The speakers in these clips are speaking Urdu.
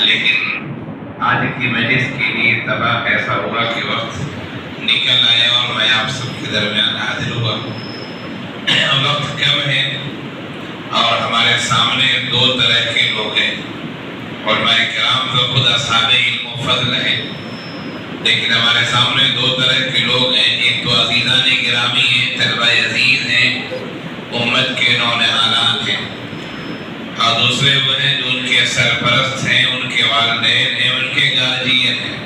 لیکن آج کی مجلس کے لیے اتفاق ایسا ہوا کہ وقت نکل آیا اور میں آپ سب کے درمیان حاضر ہوا۔ وقت کم ہے اور ہمارے سامنے دو طرح کے لوگ ہیں، علماء کرام تو خود اصحاب علم و فضل ہیں، لیکن ہمارے سامنے دو طرح کے لوگ ہیں۔ ایک تو عزیزان گرامی ہیں، طلبہ عزیز ہیں، امت کے نونہالات ہیں، اور دوسرے وہ ہیں جو ان کے سرپرست ہیں، ان کے والدین ہیں، ان کے گارجین ہیں۔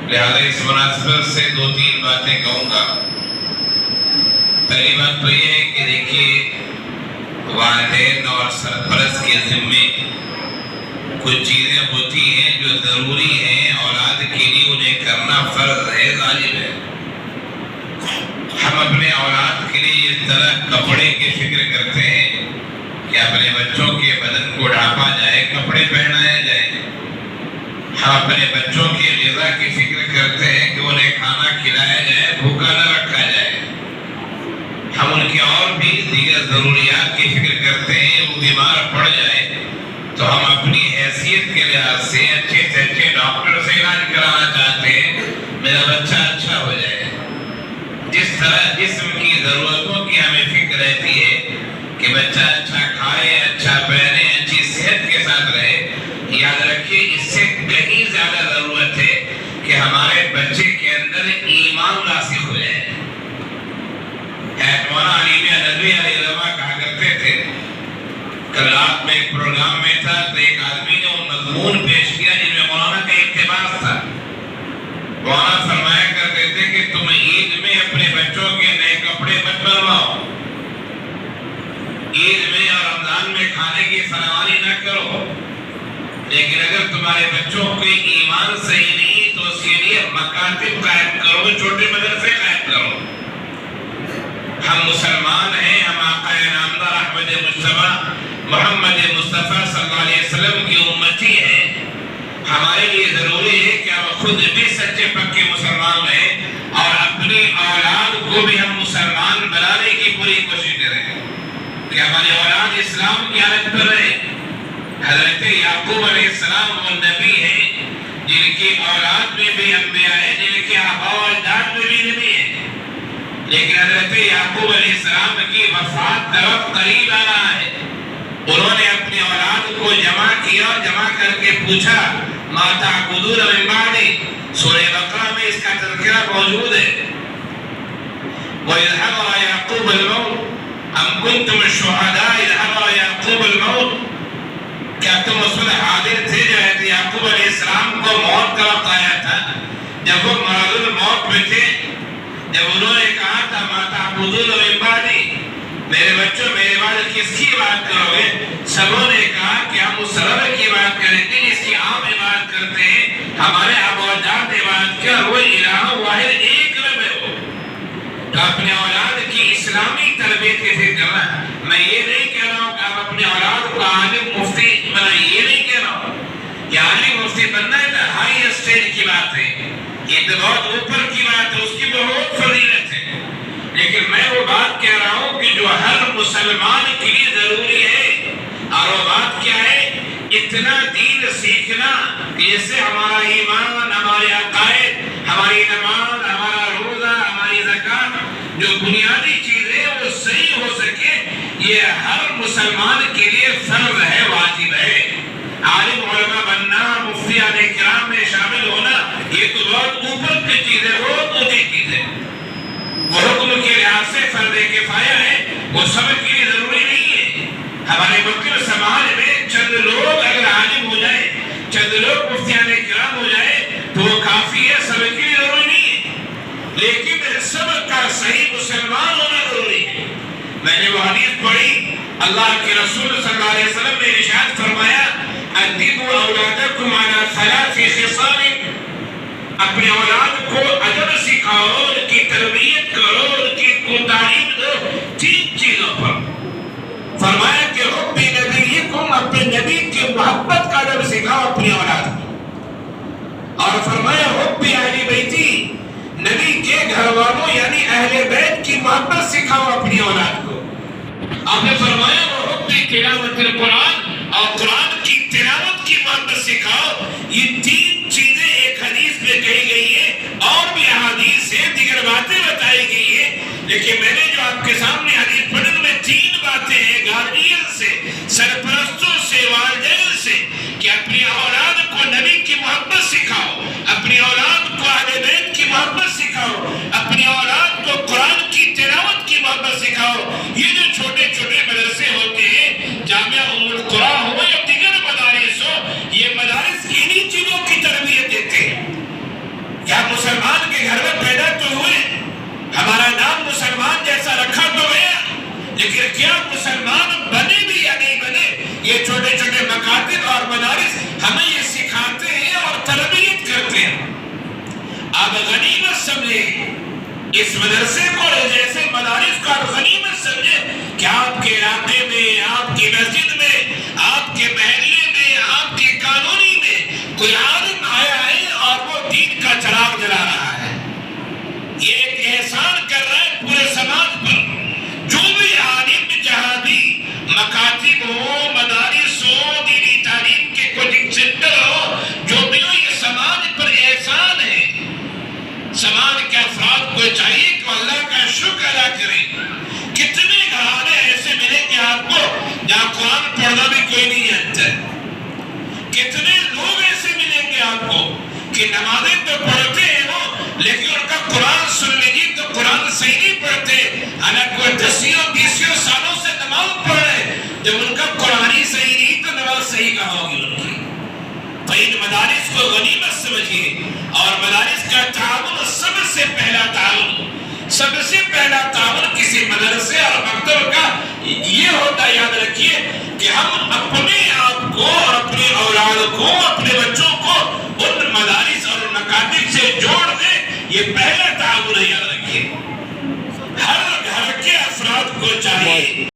لہذا اس مناسبت سے دو تین باتیں کہوں گا۔ پہلی بات تو یہ ہے کہ دیکھیے، والدین اور سرپرست کے ذمے کچھ چیزیں ہوتی ہیں جو ضروری ہیں، اولاد کے لیے انہیں کرنا فرض ہے، واجب ہے۔ ہم اپنے اولاد کے لیے اس طرح کپڑے کی فکر کرتے ہیں کہ اپنے بچوں کے بدن کو ڈھانپا جائے، کپڑے پہنایا جائے۔ ہم اپنے بچوں کی غذا کی فکر کرتے ہیں کہ انہیں کھانا کھلایا جائے، بھوکا نہ رکھا جائے۔ ہم ان کی اور بھی دیگر ضروریات کی فکر کرتے ہیں، وہ بیمار پڑ جائے تو ہم اپنی حیثیت کے لحاظ سے اچھے ڈاکٹر سے علاج کرانا چاہتے ہیں، میرا بچہ اچھا ہو جائے۔ جس طرح جسم کی ضرورتوں کی ہمیں فکر رہتی ہے کہ بچہ اچھا کھائے، اچھا پہنے، اچھی صحت کے ساتھ رہے، یاد رکھیے اس سے کہیں زیادہ ضرورت ہے کہ ہمارے بچے کے اندر ایمان راسخ ہو جائے۔ مولانا علی میاں ندوی علیہ السلام کہا کرتے تھے، کل رات میں ایک پروگرام میں تھا تو ایک آدمی نے وہ مضمون پیش کیا جن میں مولانا کا اقتباس تھا۔ مولانا فرمایا کرتے تھے کہ تم عید میں اپنے بچوں کے نئے کپڑے مت بنواؤ، عید میں اور رمضان میں کھانے کی فراوانی نہ کرو، لیکن اگر تمہارے بچوں کے ایمان صحیح نہیں تو اس کے لیے مکاتب قائم کرو، چھوٹے مدرسے قائم کرو۔ ہم مسلمان ہیں، ہم آقا نامدار احمد مصطفیٰ محمد مصطفیٰ صلی اللہ علیہ وسلم کی امتی ہیں۔ ہمارے لیے ضروری ہے کہ ہم خود بھی سچے پکے مسلمان رہیں اور اپنی اولاد کو بھی ہم مسلمان بنانے کی پوری کوشش کریں کہ ہماری اولاد اسلام کی حالت پر رہے۔ حضرت یعقوب علیہ السلام وہ نبی ہیں جن کی اولاد میں بھی انبیاء ہیں، جن کے آباء و اجداد میں بھی نبی ہیں، لیکن حضرت یعقوب علیہ السلام کی وفات کا وقت قریب آ رہا ہے۔ انہوں نے اپنی اولاد کو جمع کیا اور جمع کر کے پوچھا، ما تعبدون من بعدی، سورہ بقرہ میں اس کا تذکرہ موجود ہے۔ وَإِذْ حَضَرَ يَعْقُوبَ الْمَوْتُ أَمْ كُنْتُمْ شُهَدَاءَ إِذْ حَضَرَ يَعْقُوبَ الْمَوْتُ، کیا تم اس وقت حاضر تھے جو حضرت یعقوب علیہ السلام کو موت کا وقت آیا تھا، جب وہ مرض الموت میں تھے، جب انہوں نے کہا تھا ما تعبدون من بعدی، میرے بچوں میرے بعد کس کی بات کرو گے؟ سبوں نے کہا کہ ہم اس رب کی بات کریں گے جس کی عام عبادت کرتے ہیں، ہمارے آباء و اجداد عبادت کیا، وہ الہ واحد ایک رب ہے۔ وہ تو اپنے اولاد کی اسلامی تربیت کیسے کرنا ہے؟ میں یہ نہیں کہہ رہا ہوں کہ آپ اپنے اولاد کو عالم مفتی بنائیں، یہ نہیں کہہ رہا ہوں۔ یہ عالم مفتی بننا ہے تو ہائی اسٹیج کی بات ہے، یہ تو بہت اوپر کی بات ہے، اس کی بہت فضیلت ہے، لیکن میں وہ بات کہہ رہا ہوں کہ جو ہر مسلمان کے لیے ضروری ہے، اور وہ بات کیا ہے؟ اتنا دین سیکھنا کہ جس سے ہمارا ایمان، ہمارے عقائد، ہماری نماز، ہمارا روزہ، ہماری زکات، جو بنیادی چیزیں وہ صحیح ہو سکے، یہ ہر مسلمان کے لیے فرض ہے، واجب ہے۔ عالم علماء بننا، مفتیان کرام میں شامل ہونا، یہ تو بہت اوپر کی چیز ہے، بہت اونچی چیز ہے۔ وہ حکم کے لحاظ سے فرض کفایہ ہے، وہ سب کے لیے ضروری نہیں ہے۔ ہمارے مسلم سماج میں چند لوگ اگر عالم ہو جائے، چند لوگ مفتیان کرام ہو جائے تو وہ کافی ہے، سب کے لیے ضروری نہیں ہے، لیکن سب کا صحیح مسلمان ہونا ضروری ہے۔ میں نے وہ حدیث پڑھی، اللہ کے رسول صلی اللہ علیہ وسلم نے ارشاد فرمایا، ادبوا اولادکم علی ثلاث خصال، اپنے اولاد کو ادب سکھاؤ، ان کی تربیت کرو، ان کی تعلیم دو تین چیزوں پر۔ فرمایا کہ حب نبیکم، اپنے نبی کی محبت کا ادب سکھاؤ اپنی اولاد کو، اور فرمایا حب اہل بیتی، نبی کے گھر والوں یعنی اہل بیت کی محبت سکھاؤ اپنی اولاد کو۔ آپ نے فرمایا وہ حب تلاوت القرآن، اور قرآن کی تلاوت کی محبت یہ تین چیزیں ایک حدیث میں کہی گئی ہے، اور بھی احادیث ہیں، دیگر باتیں بتائی گئی ہیں، لیکن میں نے جو آپ کے سامنے حدیث پڑھنے میں تین باتیں ہیں، گارڈین سے، سرپرستوں سے، والدین سے، کہ اپنی اولاد کو نبی کی محبت سکھاؤ، اپنی اولاد کو اہل بیت کی محبت سکھاؤ، اپنی اولاد کو قرآن کی تلاوت کی محبت سکھاؤ۔ یہ جو چھوٹے چھوٹے مدرسے ہوتے ہیں، جامعہ ام القریٰ ہو یا دیگر مدارس ہو، یہ مدارس انہی چیزوں کی تربیت دیتے ہیں۔ کیا مسلمان کے گھر میں پیدا تو ہوئے، ہمارا نام مسلمان جیسا رکھا تو گیا، لیکن کیا مسلمان بنے بھی یا نہیں بنے، یہ چھوٹے چھوٹے مکاتب اور مدارس ہمیں یہ سکھاتے ہیں اور تربیت کرتے ہیں۔ آپ غنیمت سمجھیں اس مدرسے کو، جیسے مدارس کو آپ غنیمت سمجھیں کہ آپ کے علاقے میں، آپ کی مسجد میں، آپ کے محلے میں، آپ کی کالونی میں کوئی عالم آیا ہے اور وہ دین کا چراغ جلا رہا ہے، یہ ایک احسان کر رہا ہے پورے سماج پر۔ جو بھی عالم جہاں بھی مکاتب ہو، مدارس ہو، دینی تعلیم کے کوچنگ سینٹر ہو، جو بھی ہو، یہ سماج پر احسان ہے۔ سماج کے افراد کو چاہیے کہ اللہ کا شکر ادا کریں۔ کتنے گھرانے ایسے ملیں گے آپ کو جہاں قرآن پڑھنا بھی کوئی نہیں جانتا ہے، کتنے لوگ ایسے ملیں گے آپ کو کہ نمازیں تو پڑھتے ہیں وہ، لیکن ان کا قرآن سن لیجیے تو قرآن صحیح نہیں پڑھتے، حالانکہ 10 سالوں سے نماز پڑھ رہے، جب ان کا قرآن ہی صحیح نہیں تو نماز صحیح کہاں ہوگی ان کی۔ تو ان مدارس کو غنیمت سمجھیے، اور مدارس کا تعاون سب سے پہلا تعاون کسی مدرسے اور مکتب کا یہ ہوتا ہے، یاد رکھیے کہ ہم اپنے آپ کو اور اپنے اولاد کو، اپنے بچوں کو ان مدارس اور مکاتب سے جوڑ دیں، یہ پہلا تعاون ہے، یاد رکھیے۔ ہر گھر کے افراد کو چاہیے